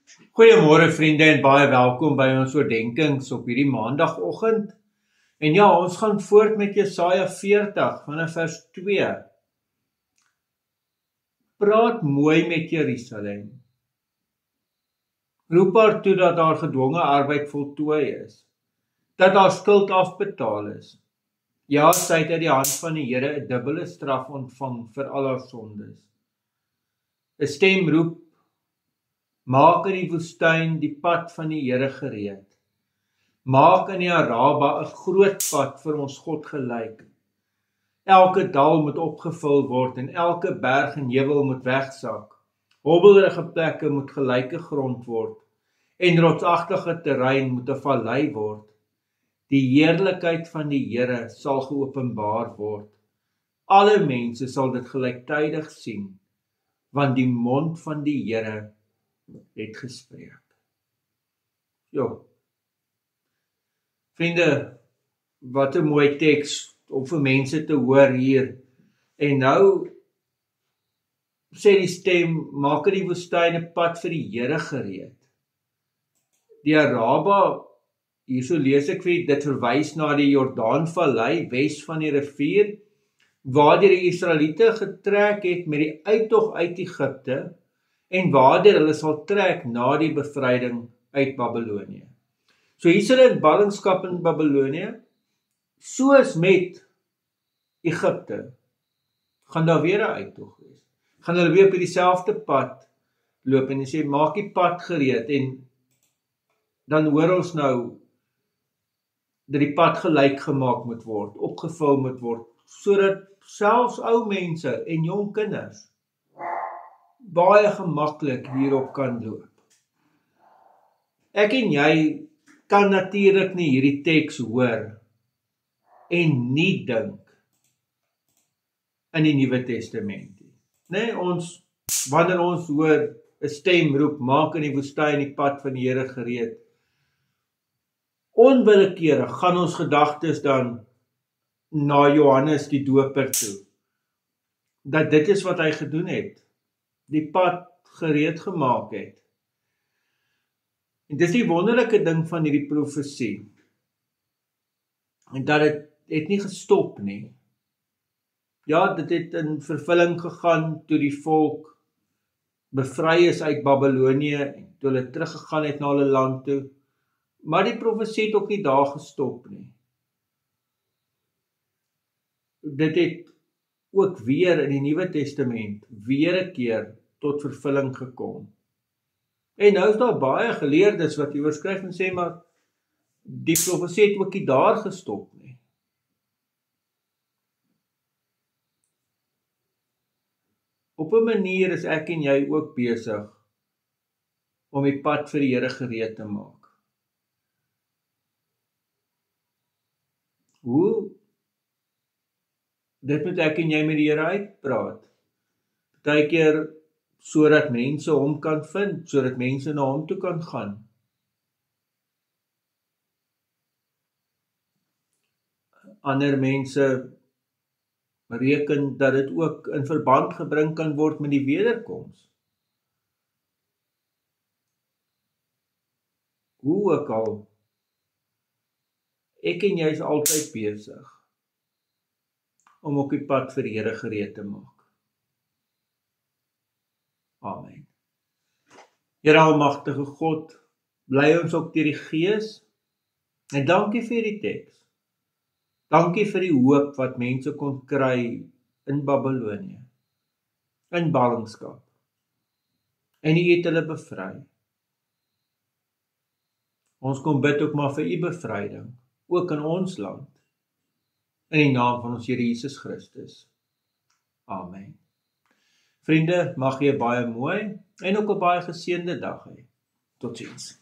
Goeiemôre vriende en baie welkom by ons oordenkings op hierdie maandagoggend. En ja, ons gaan voort met Jesaja 40 vanaf vers 2. Praat mooi met Jerusalem. Roep haar toe dat haar gedwonge arbeid voltooi is, dat haar skuld afbetaal is. Ja, sy het uit die hand van die Here 'n dubbele straf ontvang vir al haar sondes. 'n Stem roep, maak in die woestyn die pad van die Here gereed. Maak in die Araba 'n groot pad vir ons God gelyk. Elke dal moet opgevul word en elke berg en heuwel moet wegsak. Hobbelrige plekke moet gelyke grond word en rotsagtige terrein moet 'n vallei word. Die heerlikheid van die Here sal geopenbaar word. Alle mense sal dit gelyktydig sien, want die mond van die Here het gespreek. Vriende, wat 'n mooi teks om vir mense te hoor hier. En nou sê die stem, maak in die woestyn 'n pad vir die Here gereed. Die Araba, hierso lees ek vir dit verwys na die Jordaanvallei wes van die rivier, waardeur die Israeliete getrek het met die uittog uit Egipte en waardeur hulle sal trek na die bevryding uit Babylonië. So hier is hulle in ballingskap in Babylonië, soos met Egipte, gaan daar weer 'n uittog wees. Gaan hulle weer op dieselfde pad loop en sê, maak die pad gereed, en dan hoor ons nou dat die pad gelyk gemaak moet word, opgevul moet word, sodat selfs ou mense en jong kinders baie gemaklik hierop kan loop. Ek en jy kan natuurlik nie hierdie teks hoor en nie dink in die Nuwe Testament nie. Wanneer ons hoor 'n stem roep, maak in die woestyn die pad van die Here gereed, onwillekeurig gaan ons gedagtes dan na Johannes die Doper toe, dat dit is wat hy gedoen het, die pad gereed gemaak het. En dis die wonderlike ding van hierdie profesie, en dat dit het nie gestop nie. Ja, dit het in vervulling gegaan toe die volk bevry is uit Babylonië, en toe hulle teruggegaan het na hulle land toe, maar die profesie het ook nie daar gestop nie. Dit het ook weer in die Nuwe Testament weer 'n keer tot vervulling gekom. En nou is daar baie geleerdes wat die oorskryf en sê, maar die profesie het ook nie daar gestop nie. Op 'n manier is ek en jy ook besig om die pad vir die Here gereed te maak. Hoe? Dit moet ek en jy met die Here uitpraat. Partykeer sodat mense hom kan vind, sodat mense na hom toe kan gaan. Ander mense reken dat dit ook in verband gebring kan word met die wederkoms. Hoe ook al, ek en jy is altyd besig om op die pad vir die Here gereed te maak. Amen. Here almagtige God, bly ons ook deur die Gees, en dankie vir die teks. Dankie vir die hoop wat mense kon kry in Babylonië, in ballingskap, en U het hulle bevry. Ons kom bid ook maar vir U bevryding, ook in ons land, in die naam van ons Here Jesus Christus. Amen. Vriende, mag jy baie mooi en ook 'n baie geseënde dag hê. Totsiens.